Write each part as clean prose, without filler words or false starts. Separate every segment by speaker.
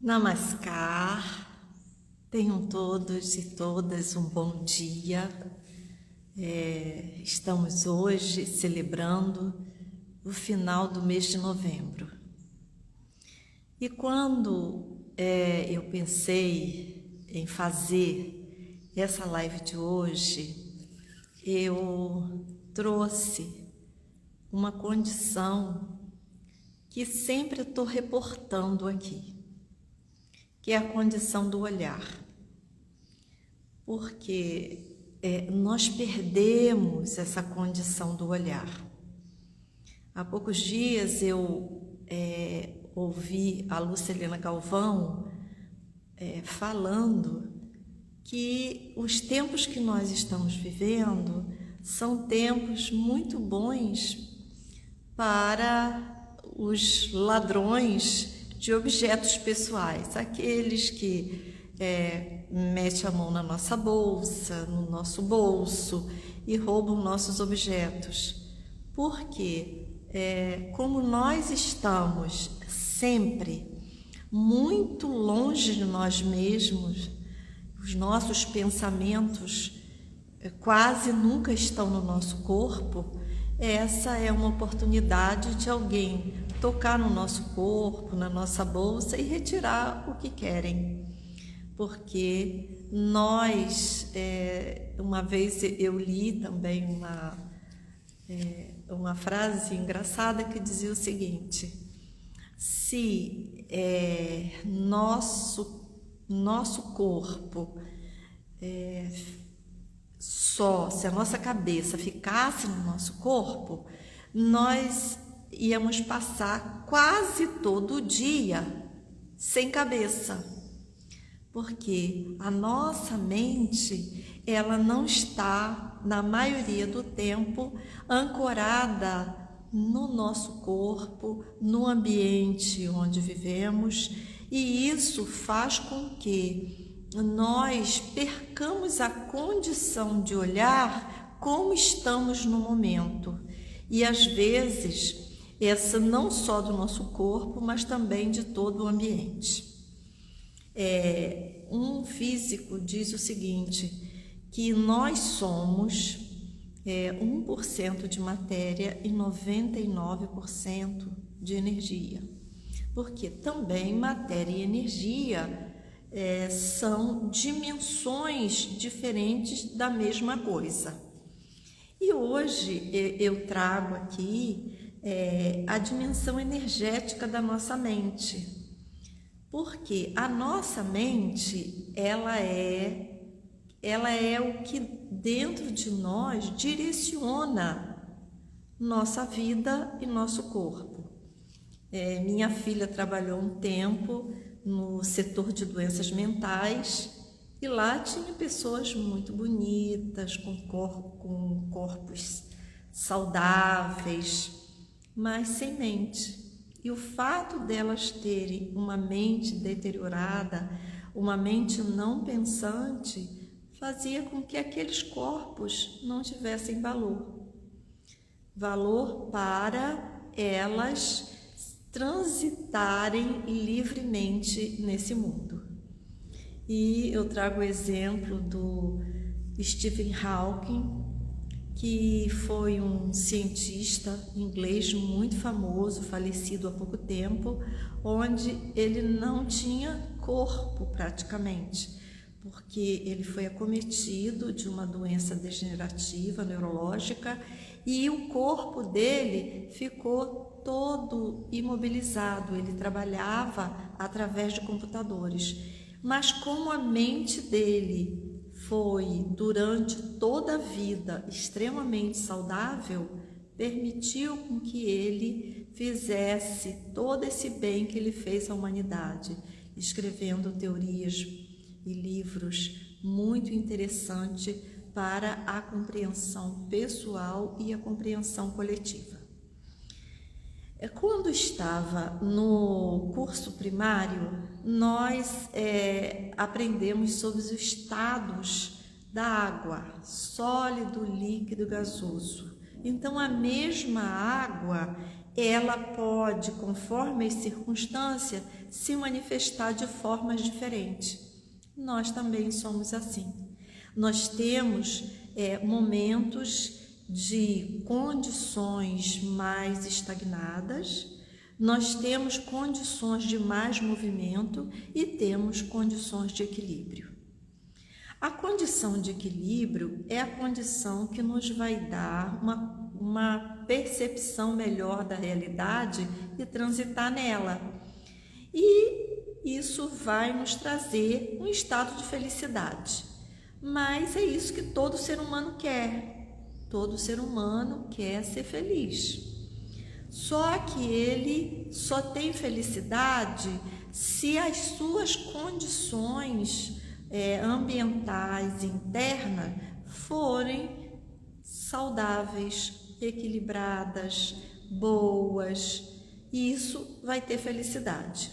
Speaker 1: Namaskar, tenham todos e todas um bom dia. Estamos hoje celebrando o final do mês de novembro. E quando eu pensei em fazer essa live de hoje, eu trouxe uma condição que sempre estou reportando aqui, que é a condição do olhar. Porque nós perdemos essa condição do olhar. Há poucos dias eu ouvi a Lucilena Galvão falando que os tempos que nós estamos vivendo são tempos muito bons para os ladrões de objetos pessoais, aqueles que metem a mão na nossa bolsa, no nosso bolso e roubam nossos objetos. Porque como nós estamos sempre muito longe de nós mesmos, os nossos pensamentos quase nunca estão no nosso corpo, essa é uma oportunidade de alguém tocar no nosso corpo, na nossa bolsa e retirar o que querem. Porque nós, uma vez eu li também uma frase engraçada que dizia o seguinte: se nosso corpo se a nossa cabeça ficasse no nosso corpo, nós íamos passar quase todo o dia sem cabeça, porque a nossa mente, ela não está, na maioria do tempo, ancorada no nosso corpo, no ambiente onde vivemos, e isso faz com que nós percamos a condição de olhar como estamos no momento. E às vezes, essa não só do nosso corpo, mas também de todo o ambiente. Um físico diz o seguinte, que nós somos 1% de matéria e 99% de energia. Porque também matéria e energia são dimensões diferentes da mesma coisa. E hoje eu trago aqui a dimensão energética da nossa mente, porque a nossa mente ela é o que dentro de nós direciona nossa vida e nosso corpo. Minha filha trabalhou um tempo no setor de doenças mentais e lá tinha pessoas muito bonitas, com corpos saudáveis, mas sem mente. E o fato delas terem uma mente deteriorada, uma mente não pensante, fazia com que aqueles corpos não tivessem valor para elas transitarem livremente nesse mundo. E eu trago o exemplo do Stephen Hawking, que foi um cientista inglês muito famoso, falecido há pouco tempo, onde ele não tinha corpo praticamente, porque ele foi acometido de uma doença degenerativa neurológica e o corpo dele ficou todo imobilizado. Ele trabalhava através de computadores, mas como a mente dele foi durante toda a vida extremamente saudável, permitiu com que ele fizesse todo esse bem que ele fez à humanidade, escrevendo teorias e livros muito interessantes para a compreensão pessoal e a compreensão coletiva. Quando estava no curso primário, nós aprendemos sobre os estados da água, sólido, líquido, gasoso. Então, a mesma água, ela pode, conforme as circunstâncias, se manifestar de formas diferentes. Nós também somos assim. Nós temos momentos de condições mais estagnadas, nós temos condições de mais movimento e temos condições de equilíbrio. A condição de equilíbrio é a condição que nos vai dar uma percepção melhor da realidade e transitar nela. E isso vai nos trazer um estado de felicidade. Mas é isso que todo ser humano quer. Todo ser humano quer ser feliz. Só que ele só tem felicidade se as suas condições ambientais internas forem saudáveis, equilibradas, boas. E isso vai ter felicidade.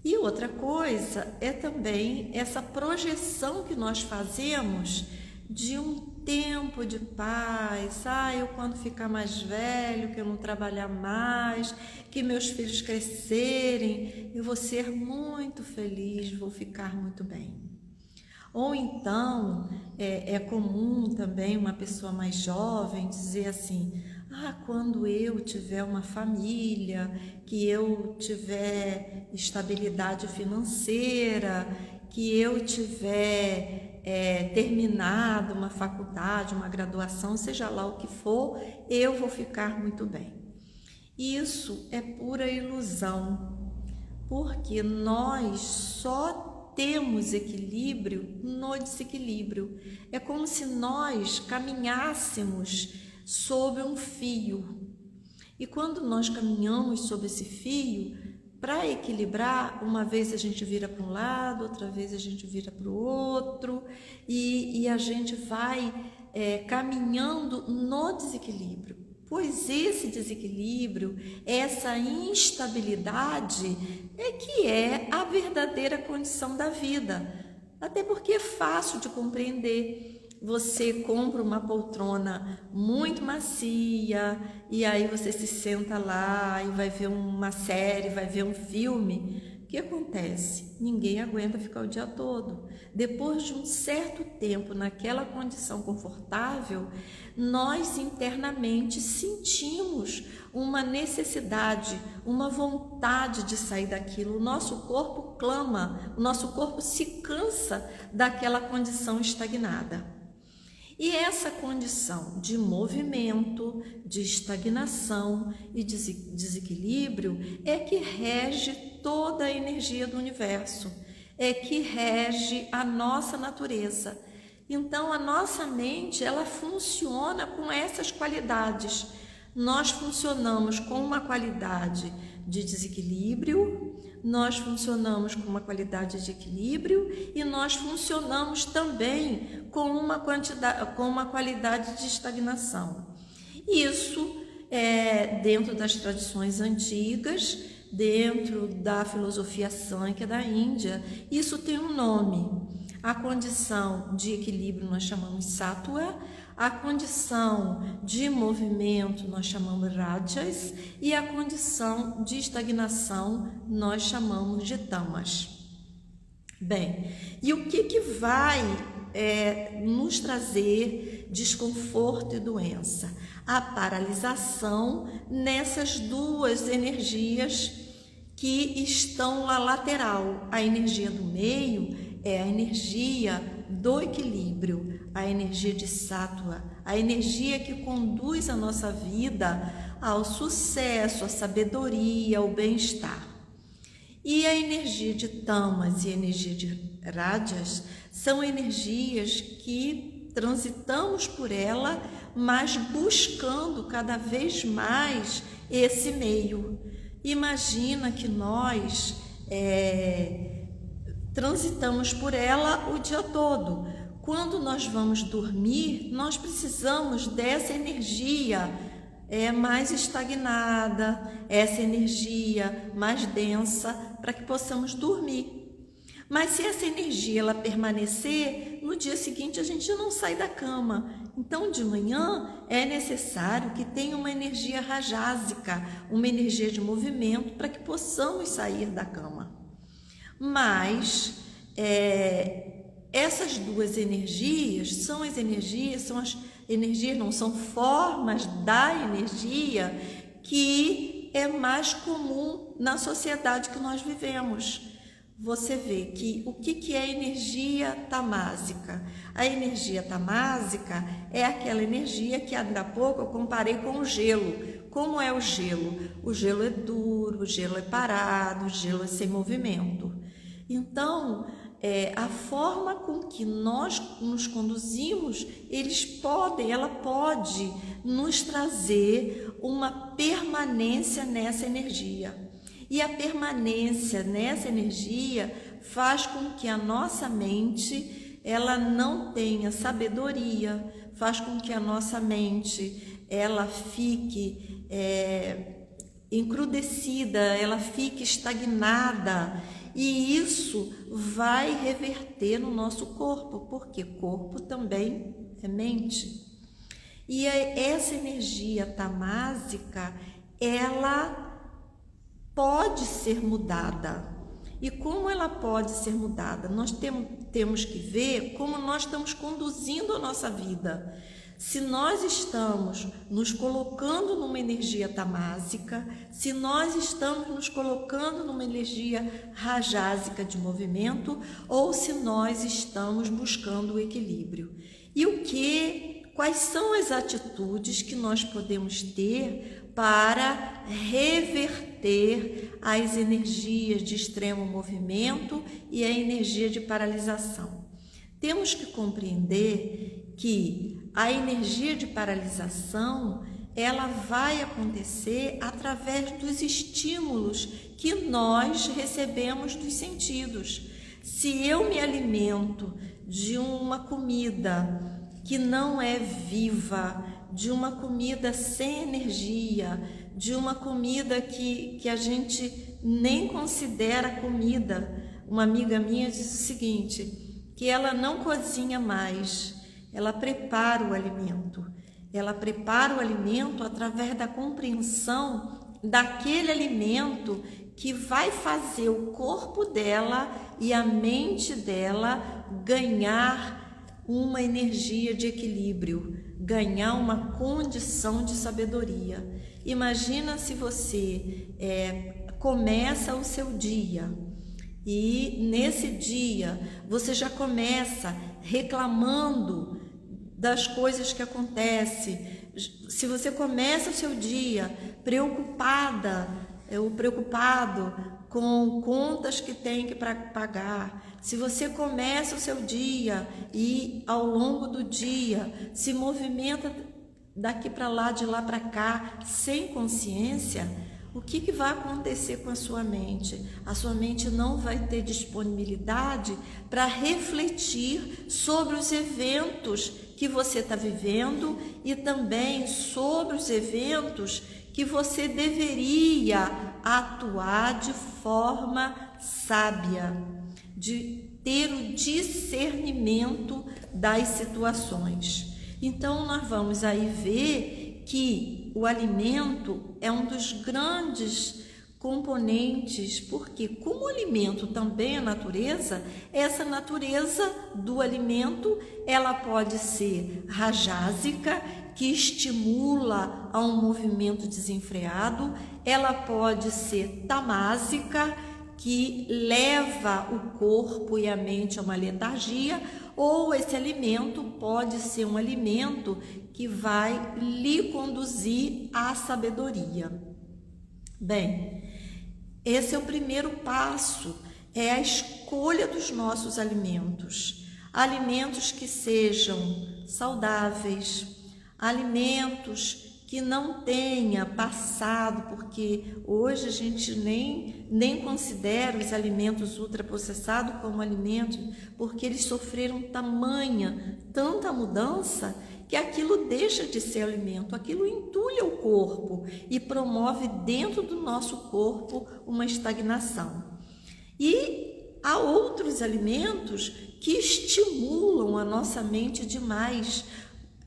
Speaker 1: E outra coisa é também essa projeção que nós fazemos de um tempo de paz. Eu quando ficar mais velho, que eu não trabalhar mais, que meus filhos crescerem, eu vou ser muito feliz, vou ficar muito bem. Ou então, é comum também uma pessoa mais jovem dizer assim: quando eu tiver uma família, que eu tiver estabilidade financeira, que eu tiver terminado uma faculdade, uma graduação, seja lá o que for, eu vou ficar muito bem. Isso é pura ilusão, porque nós só temos equilíbrio no desequilíbrio. É como se nós caminhássemos sobre um fio. E quando nós caminhamos sobre esse fio, para equilibrar, uma vez a gente vira para um lado, outra vez a gente vira para o outro, e a gente vai caminhando no desequilíbrio. Pois esse desequilíbrio, essa instabilidade que é a verdadeira condição da vida. Até porque é fácil de compreender. Você compra uma poltrona muito macia e aí você se senta lá e vai ver uma série, vai ver um filme. O que acontece? Ninguém aguenta ficar o dia todo. Depois de um certo tempo naquela condição confortável, nós internamente sentimos uma necessidade, uma vontade de sair daquilo. O nosso corpo clama, o nosso corpo se cansa daquela condição estagnada. E essa condição de movimento, de estagnação e desequilíbrio é que rege toda a energia do universo, é que rege a nossa natureza. Então, a nossa mente, ela funciona com essas qualidades. Nós funcionamos com uma qualidade de desequilíbrio, nós funcionamos com uma qualidade de equilíbrio e nós funcionamos também com uma qualidade de estagnação. Isso dentro das tradições antigas, dentro da filosofia Sankhya da Índia, isso tem um nome. A condição de equilíbrio nós chamamos Sattva, a condição de movimento nós chamamos Rajas e a condição de estagnação nós chamamos de Tamas. Bem, e o que vai nos trazer desconforto e doença? A paralisação nessas duas energias que estão na lateral. A energia do meio é a energia do equilíbrio, a energia de Sattva, a energia que conduz a nossa vida ao sucesso, à sabedoria, ao bem-estar. E a energia de Tamas e a energia de Rajas são energias que transitamos por ela, mas buscando cada vez mais esse meio. Imagina que nós transitamos por ela o dia todo. Quando nós vamos dormir, nós precisamos dessa energia mais estagnada, essa energia mais densa, para que possamos dormir. Mas se essa energia ela permanecer, no dia seguinte a gente não sai da cama. Então, de manhã é necessário que tenha uma energia rajásica, uma energia de movimento, para que possamos sair da cama. Mas essas duas energias são as energias, não são formas da energia que é mais comum na sociedade que nós vivemos. Você vê que o que é energia tamásica? A energia tamásica é aquela energia que ainda há pouco eu comparei com o gelo. Como é o gelo? O gelo é duro, o gelo é parado, o gelo é sem movimento. Então, a forma com que nós nos conduzimos, ela pode nos trazer uma permanência nessa energia. E a permanência nessa energia faz com que a nossa mente ela não tenha sabedoria, faz com que a nossa mente ela fique encrudecida, ela fique estagnada. E isso vai reverter no nosso corpo, porque corpo também é mente. E essa energia tamásica, ela pode ser mudada. E como ela pode ser mudada? Nós temos que ver como nós estamos conduzindo a nossa vida. Se nós estamos nos colocando numa energia tamásica, se nós estamos nos colocando numa energia rajásica de movimento, ou se nós estamos buscando o equilíbrio. E quais são as atitudes que nós podemos ter para reverter as energias de extremo movimento e a energia de paralisação? Temos que compreender que a energia de paralisação, ela vai acontecer através dos estímulos que nós recebemos dos sentidos. Se eu me alimento de uma comida que não é viva, de uma comida sem energia, de uma comida que a gente nem considera comida. Uma amiga minha disse o seguinte, que ela não cozinha mais, ela prepara o alimento. Ela prepara o alimento através da compreensão daquele alimento que vai fazer o corpo dela e a mente dela ganhar uma energia de equilíbrio, ganhar uma condição de sabedoria. Imagina se você começa o seu dia e nesse dia você já começa reclamando das coisas que acontecem. Se você começa o seu dia preocupada ou preocupado com contas que tem que pagar, se você começa o seu dia e ao longo do dia se movimenta daqui para lá, de lá para cá, sem consciência, o que vai acontecer com a sua mente? A sua mente não vai ter disponibilidade para refletir sobre os eventos que você está vivendo e também sobre os eventos que você deveria atuar de forma sábia, de ter o discernimento das situações. Então, nós vamos aí ver que o alimento é um dos grandes componentes, porque como o alimento também é natureza, essa natureza do alimento, ela pode ser rajásica, que estimula a um movimento desenfreado, ela pode ser tamásica, que leva o corpo e a mente a uma letargia, ou esse alimento pode ser um alimento que vai lhe conduzir à sabedoria. Bem, esse é o primeiro passo, é a escolha dos nossos alimentos. Alimentos que sejam saudáveis, alimentos que não tenha passado, porque hoje a gente nem considera os alimentos ultraprocessados como alimentos, porque eles sofreram tanta mudança, que aquilo deixa de ser alimento, aquilo entulha o corpo e promove dentro do nosso corpo uma estagnação. E há outros alimentos que estimulam a nossa mente demais,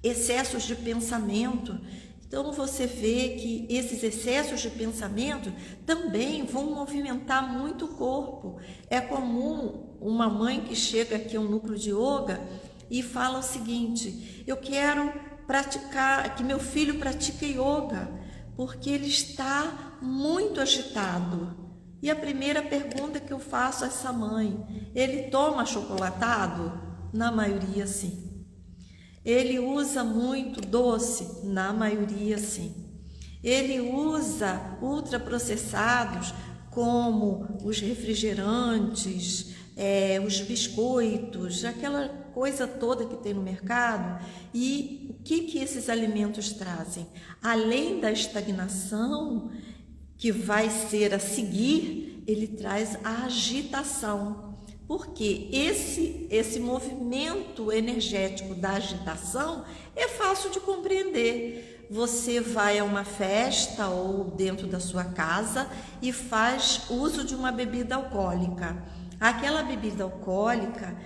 Speaker 1: excessos de pensamento. Então você vê que esses excessos de pensamento também vão movimentar muito o corpo. É comum uma mãe que chega aqui ao núcleo de yoga e fala o seguinte: eu quero praticar, que meu filho pratique yoga, porque ele está muito agitado. E a primeira pergunta que eu faço a essa mãe: ele toma achocolatado? Na maioria, sim. Ele usa muito doce? Na maioria, sim. Ele usa ultraprocessados como os refrigerantes, os biscoitos, aquela coisa toda que tem no mercado. E o que esses alimentos trazem? Além da estagnação, que vai ser a seguir, ele traz a agitação. Porque esse movimento energético da agitação é fácil de compreender. Você vai a uma festa ou dentro da sua casa e faz uso de uma bebida alcoólica. Aquela bebida alcoólica,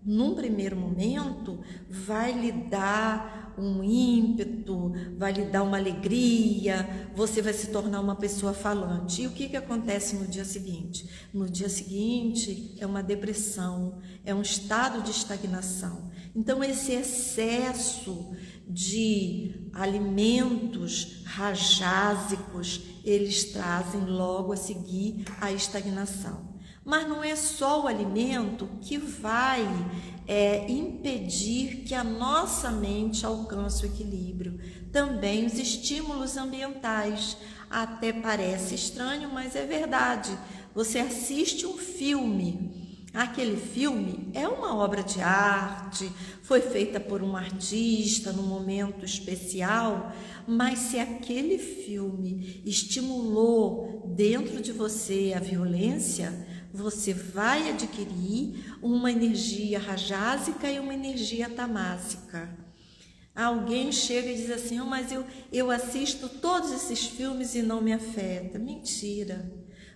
Speaker 1: num primeiro momento, vai lhe dar um ímpeto, vai lhe dar uma alegria, você vai se tornar uma pessoa falante. E o que acontece no dia seguinte? No dia seguinte é uma depressão, é um estado de estagnação. Então esse excesso de alimentos rajásicos, eles trazem logo a seguir a estagnação. Mas não é só o alimento que vai impedir que a nossa mente alcance o equilíbrio. Também os estímulos ambientais. Até parece estranho, mas é verdade. Você assiste um filme. Aquele filme é uma obra de arte, foi feita por um artista num momento especial, mas se aquele filme estimulou dentro de você a violência, você vai adquirir uma energia rajásica e uma energia tamásica. Alguém chega e diz assim: mas eu assisto todos esses filmes e não me afeta. Mentira,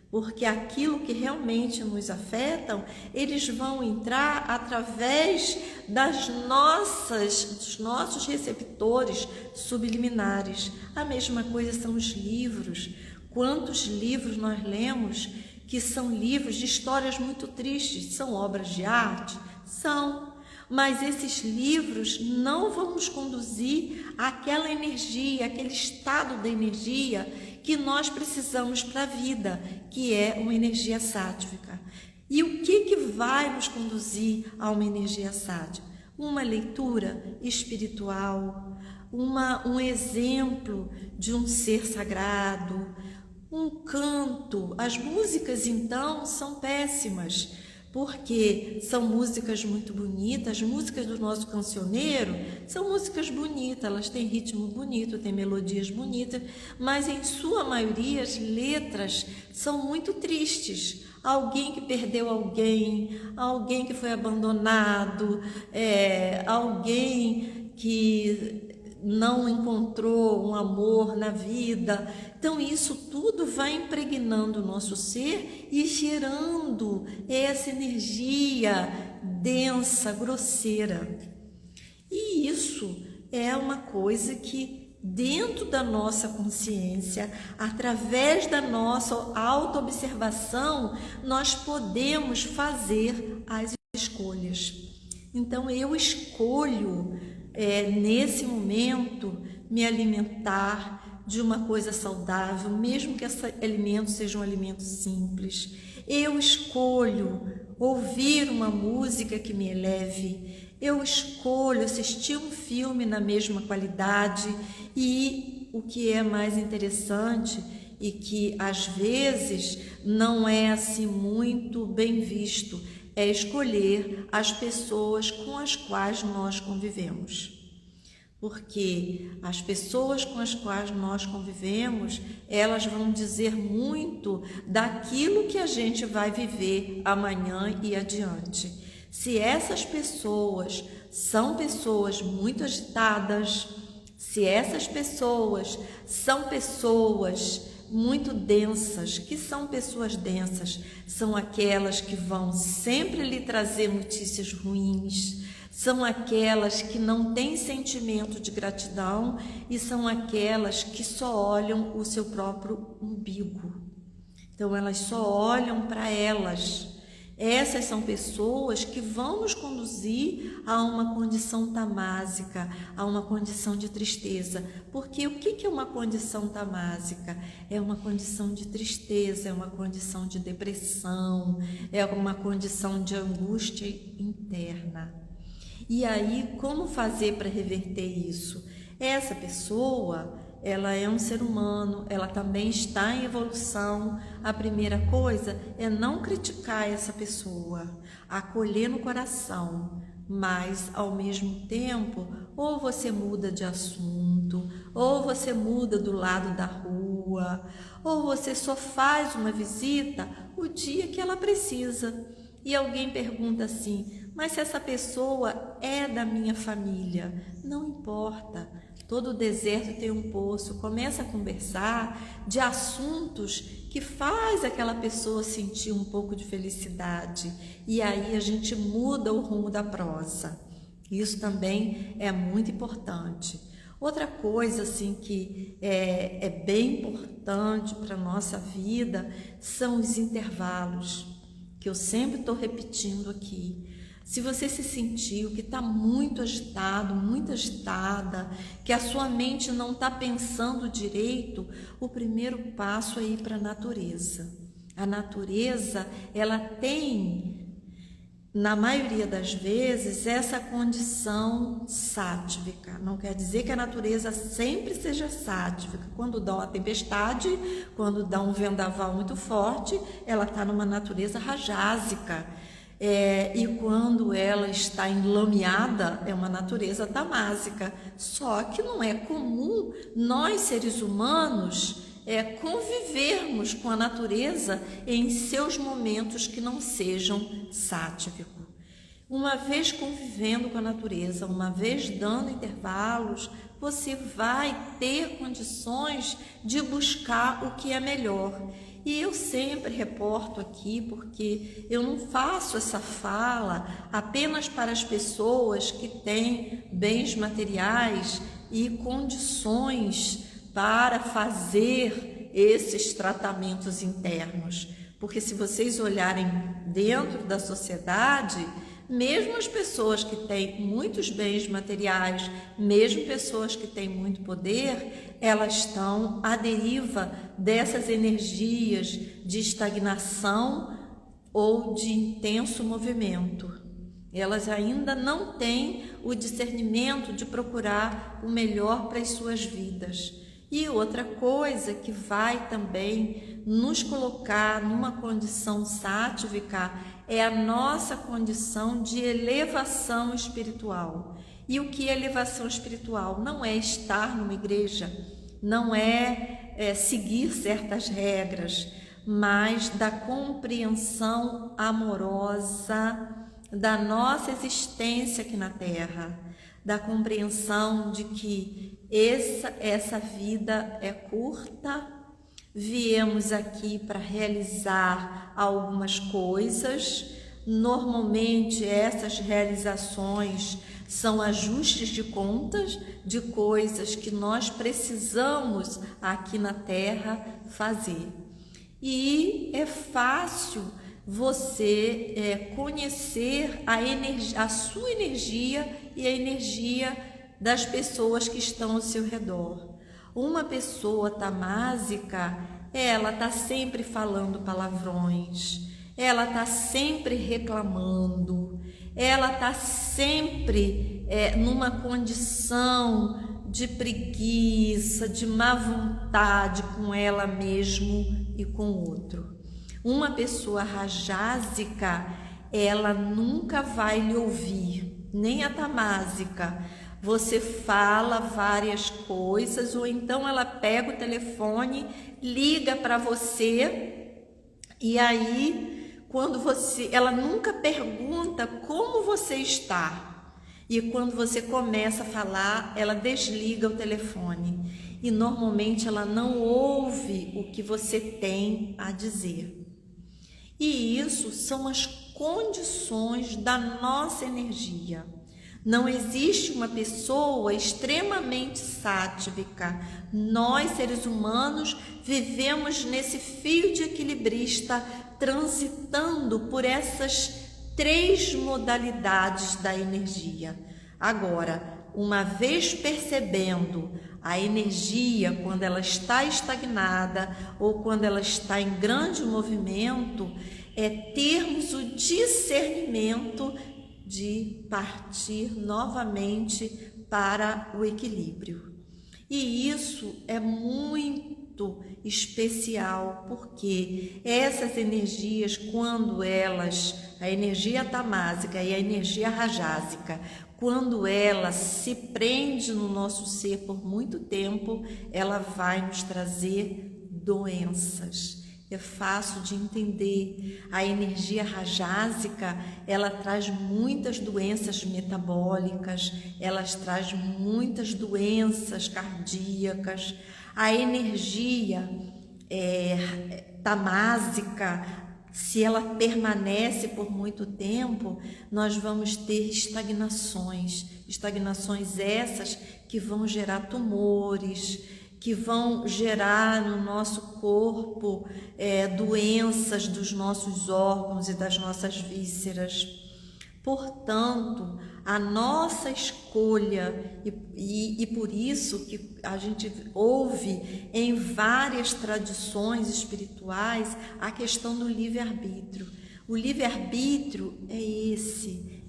Speaker 1: porque aquilo que realmente nos afetam, eles vão entrar através dos nossos receptores subliminares. A mesma coisa são os livros. Quantos livros nós lemos que são livros de histórias muito tristes? São obras de arte? São. Mas esses livros não vão nos conduzir àquela energia, àquele estado da energia que nós precisamos para a vida, que é uma energia sátrica. E o que vai nos conduzir a uma energia sátrica? Uma leitura espiritual, um exemplo de um ser sagrado, um canto. As músicas, então, são péssimas, porque são músicas muito bonitas. As músicas do nosso cancioneiro são músicas bonitas, elas têm ritmo bonito, têm melodias bonitas, mas em sua maioria as letras são muito tristes. Alguém que perdeu alguém que foi abandonado, alguém que não encontrou um amor na vida. Então isso tudo vai impregnando o nosso ser e gerando essa energia densa, grosseira. E isso é uma coisa que dentro da nossa consciência, através da nossa autoobservação, nós podemos fazer as escolhas. Então eu escolho nesse momento me alimentar de uma coisa saudável, mesmo que esse alimento seja um alimento simples. Eu escolho ouvir uma música que me eleve, eu escolho assistir um filme na mesma qualidade. E o que é mais interessante e que às vezes não é assim muito bem visto, é escolher as pessoas com as quais nós convivemos. Porque as pessoas com as quais nós convivemos, elas vão dizer muito daquilo que a gente vai viver amanhã e adiante. Se essas pessoas são pessoas muito agitadas, se essas pessoas são pessoas muito densas. Que são pessoas densas? São aquelas que vão sempre lhe trazer notícias ruins, são aquelas que não têm sentimento de gratidão e são aquelas que só olham o seu próprio umbigo. Então elas só olham para elas. Essas são pessoas que vão nos conduzir a uma condição tamásica, a uma condição de tristeza. Porque o que é uma condição tamásica? É uma condição de tristeza, é uma condição de depressão, é uma condição de angústia interna. E aí, como fazer para reverter isso? Essa pessoa, ela é um ser humano, ela também está em evolução. A primeira coisa é não criticar essa pessoa, acolher no coração, mas ao mesmo tempo, ou você muda de assunto, ou você muda do lado da rua, ou você só faz uma visita o dia que ela precisa. E alguém pergunta assim: mas se essa pessoa é da minha família? Não importa. Todo deserto tem um poço. Começa a conversar de assuntos que faz aquela pessoa sentir um pouco de felicidade. E aí a gente muda o rumo da prosa. Isso também é muito importante. Outra coisa assim que é bem importante para a nossa vida são os intervalos, que eu sempre estou repetindo aqui. Se você se sentiu que está muito agitado, muito agitada, que a sua mente não está pensando direito, o primeiro passo é ir para a natureza. A natureza, ela tem, na maioria das vezes, essa condição sáttvica. Não quer dizer que a natureza sempre seja sáttvica. Quando dá uma tempestade, quando dá um vendaval muito forte, ela está numa natureza rajásica. E quando ela está enlameada, é uma natureza tamásica. Só que não é comum nós, seres humanos, convivermos com a natureza em seus momentos que não sejam sáttvicos. Uma vez convivendo com a natureza, uma vez dando intervalos, você vai ter condições de buscar o que é melhor. E eu sempre reporto aqui, porque eu não faço essa fala apenas para as pessoas que têm bens materiais e condições para fazer esses tratamentos internos. Porque se vocês olharem dentro da sociedade, mesmo as pessoas que têm muitos bens materiais, mesmo pessoas que têm muito poder, elas estão à deriva dessas energias de estagnação ou de intenso movimento. Elas ainda não têm o discernimento de procurar o melhor para as suas vidas. E outra coisa que vai também nos colocar numa condição sátvica é a nossa condição de elevação espiritual. E o que é elevação espiritual? Não é estar numa igreja, não é seguir certas regras, mas da compreensão amorosa da nossa existência aqui na Terra, da compreensão de que essa vida é curta, viemos aqui para realizar algumas coisas. Normalmente essas realizações são ajustes de contas de coisas que nós precisamos aqui na Terra fazer. E é fácil você conhecer a sua energia e a energia das pessoas que estão ao seu redor. Uma pessoa tamásica, ela está sempre falando palavrões, ela está sempre reclamando, ela está sempre numa condição de preguiça, de má vontade com ela mesmo e com o outro. Uma pessoa rajásica, ela nunca vai lhe ouvir, nem a tamásica. Você fala várias coisas, ou então ela pega o telefone, liga para você, e aí ela nunca pergunta como você está. E quando você começa a falar, ela desliga o telefone. e normalmente ela não ouve o que você tem a dizer. E isso são as condições da nossa energia. Não existe uma pessoa extremamente sáttvica. Nós, seres humanos, vivemos nesse fio de equilibrista, transitando por essas 3 modalidades da energia. Agora, uma vez percebendo a energia quando ela está estagnada ou quando ela está em grande movimento, é termos o discernimento de partir novamente para o equilíbrio. E isso é muito especial, porque essas energias, quando elas, a energia tamásica e a energia rajásica, quando ela se prende no nosso ser por muito tempo, ela vai nos trazer doenças. É fácil de entender. A energia rajásica, ela traz muitas doenças metabólicas, ela traz muitas doenças cardíacas. A energia tamásica, se ela permanece por muito tempo, nós vamos ter estagnações essas que vão gerar tumores, que vão gerar no nosso corpo doenças dos nossos órgãos e das nossas vísceras. Portanto, a nossa escolha, e por isso que a gente ouve em várias tradições espirituais a questão do livre-arbítrio. O livre-arbítrio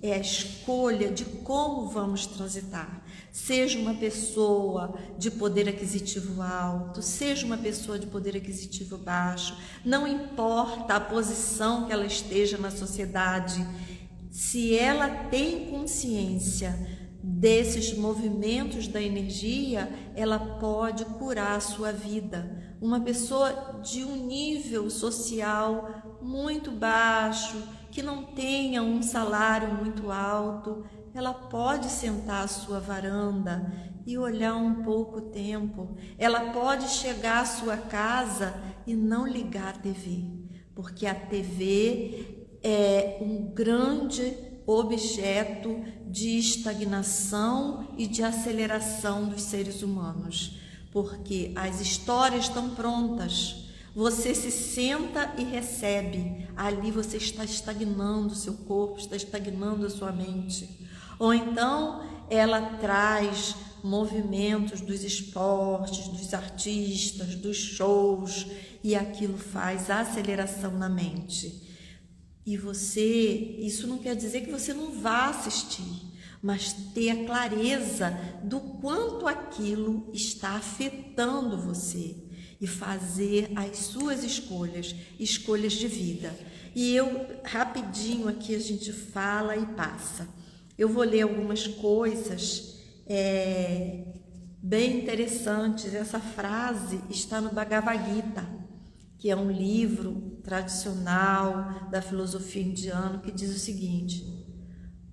Speaker 1: é a escolha de como vamos transitar. Seja uma pessoa de poder aquisitivo alto, seja uma pessoa de poder aquisitivo baixo, não importa a posição que ela esteja na sociedade, se ela tem consciência desses movimentos da energia, ela pode curar a sua vida. Uma pessoa de um nível social muito baixo, que não tenha um salário muito alto, ela pode sentar à sua varanda e olhar um pouco o tempo. Ela pode chegar à sua casa e não ligar a TV, porque a TV é um grande objeto de estagnação e de aceleração dos seres humanos, porque as histórias estão prontas. Você se senta e recebe, ali você está estagnando o seu corpo, está estagnando a sua mente. Ou então ela traz movimentos dos esportes, dos artistas, dos shows, e aquilo faz aceleração na mente. E isso não quer dizer que você não vá assistir, mas ter a clareza do quanto aquilo está afetando você e fazer as suas escolhas de vida. E rapidinho aqui a gente fala e passa. Eu vou ler algumas coisas bem interessantes. Essa frase está no Bhagavad Gita, que é um livro tradicional da filosofia indiana, que diz o seguinte: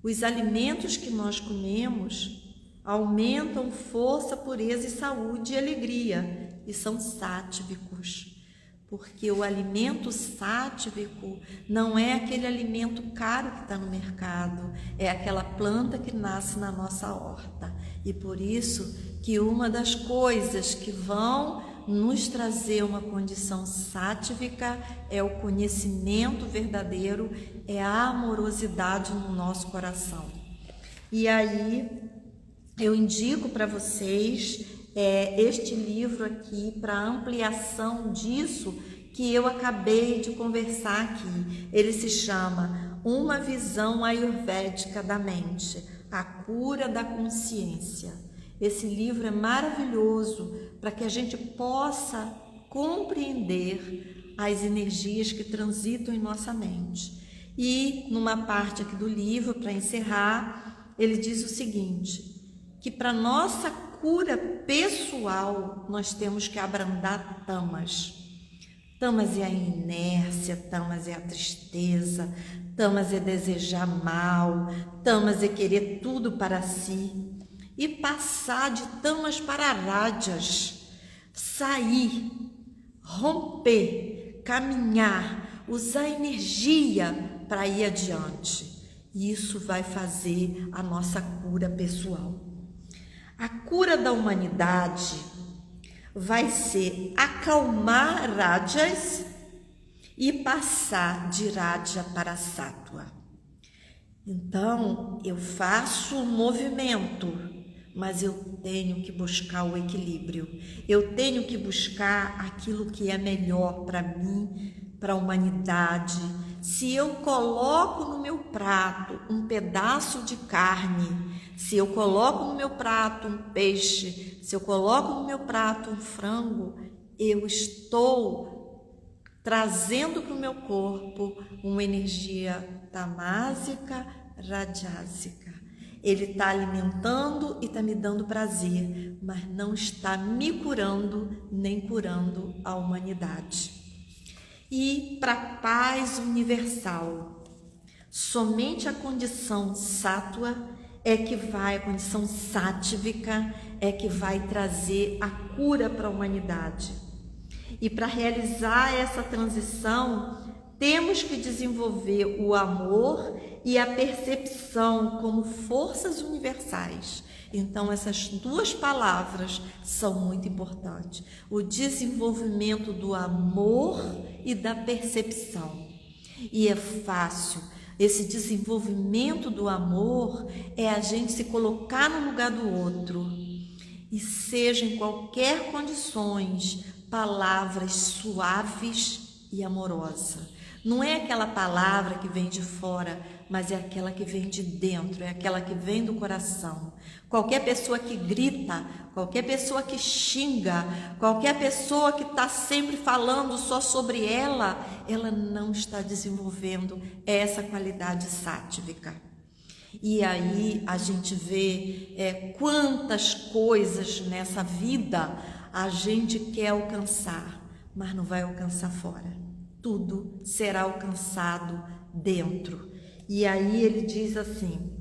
Speaker 1: os alimentos que nós comemos aumentam força, pureza e saúde e alegria, e são sáttvicos, porque o alimento sáttvico não é aquele alimento caro que está no mercado, é aquela planta que nasce na nossa horta. E por isso que uma das coisas que vão nos trazer uma condição sátvica é o conhecimento verdadeiro, é a amorosidade no nosso coração. E aí eu indico para vocês este livro aqui, para ampliação disso que eu acabei de conversar aqui. Ele se chama Uma Visão Ayurvédica da Mente, a Cura da Consciência. Esse livro é maravilhoso para que a gente possa compreender as energias que transitam em nossa mente. E numa parte aqui do livro, para encerrar, ele diz o seguinte, que para nossa cura pessoal nós temos que abrandar tamas. Tamas é a inércia, tamas é a tristeza, tamas é desejar mal, tamas é querer tudo para si. E passar de tamas para rádias. sair, romper, caminhar, usar energia para ir adiante. Isso vai fazer a nossa cura pessoal. A cura da humanidade vai ser acalmar Rajas e passar de Raja para Sattva. Então, eu faço um movimento, mas eu tenho que buscar o equilíbrio. Eu tenho que buscar aquilo que é melhor para mim, para a humanidade. Se eu coloco no meu prato um pedaço de carne, se eu coloco no meu prato um peixe, se eu coloco no meu prato um frango, eu estou trazendo para o meu corpo uma energia tamásica, rajásica. Ele está alimentando e está me dando prazer, mas não está me curando nem curando a humanidade. E para a paz universal, somente a condição sáttva é que vai, a condição sátvica é que vai trazer a cura para a humanidade. E para realizar essa transição, temos que desenvolver o amor e a percepção como forças universais. Então, essas duas palavras são muito importantes. O desenvolvimento do amor e da percepção. E é fácil. Esse desenvolvimento do amor é a gente se colocar no lugar do outro. E seja em qualquer condições, palavras suaves e amorosas. Não é aquela palavra que vem de fora, mas é aquela que vem de dentro, é aquela que vem do coração. Qualquer pessoa que grita, qualquer pessoa que xinga, qualquer pessoa que está sempre falando só sobre ela não está desenvolvendo essa qualidade sátvica. E aí a gente vê quantas coisas nessa vida a gente quer alcançar, mas não vai alcançar fora. Tudo será alcançado dentro. E aí ele diz assim: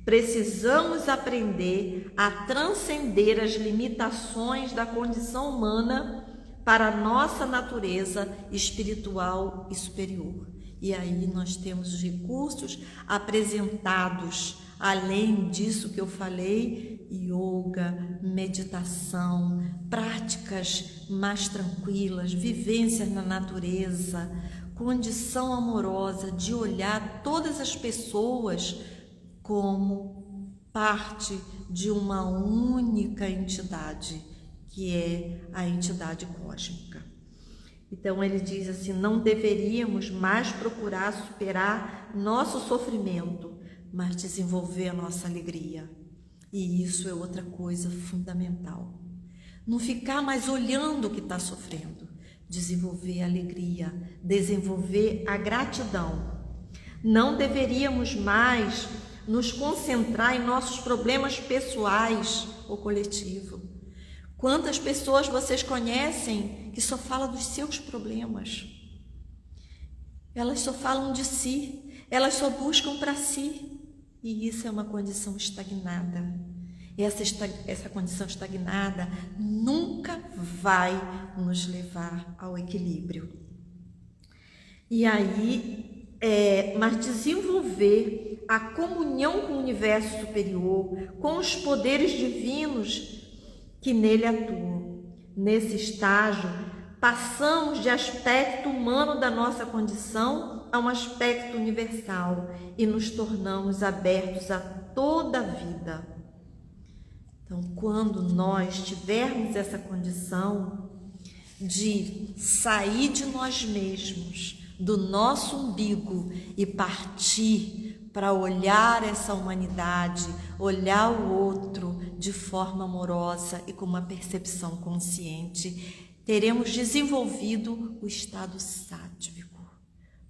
Speaker 1: precisamos aprender a transcender as limitações da condição humana para a nossa natureza espiritual e superior. E aí nós temos os recursos apresentados, além disso que eu falei, yoga, meditação, práticas mais tranquilas, vivências na natureza, condição amorosa de olhar todas as pessoas como parte de uma única entidade, que é a entidade cósmica. Então ele diz assim: não deveríamos mais procurar superar nosso sofrimento, mas desenvolver a nossa alegria. E isso é outra coisa fundamental. Não ficar mais olhando o que está sofrendo, desenvolver a alegria, desenvolver a gratidão. Não deveríamos mais nos concentrar em nossos problemas pessoais ou coletivos. Quantas pessoas vocês conhecem que só falam dos seus problemas? Elas só falam de si, elas só buscam para si. E isso é uma condição estagnada. Essa condição estagnada nunca vai nos levar ao equilíbrio. E aí, mas desenvolver a comunhão com o universo superior, com os poderes divinos que nele atuam. Nesse estágio, passamos de aspecto humano da nossa condição a um aspecto universal e nos tornamos abertos a toda a vida. Então, quando nós tivermos essa condição de sair de nós mesmos, do nosso umbigo e partir para olhar essa humanidade, olhar o outro de forma amorosa e com uma percepção consciente, teremos desenvolvido o estado sátvico,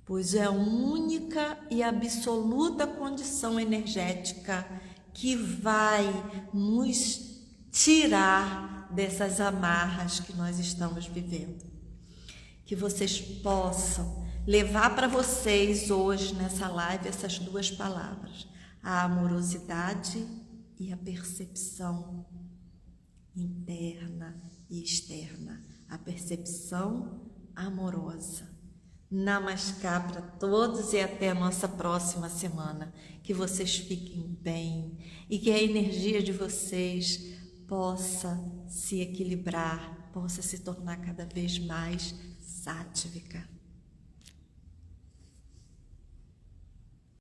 Speaker 1: pois é a única e absoluta condição energética que vai nos tirar dessas amarras que nós estamos vivendo. Que vocês possam levar para vocês hoje nessa live essas duas palavras: a amorosidade e a percepção interna e externa, a percepção amorosa. Namaskar para todos e até a nossa próxima semana. Que vocês fiquem bem e que a energia de vocês possa se equilibrar, possa se tornar cada vez mais sátvica.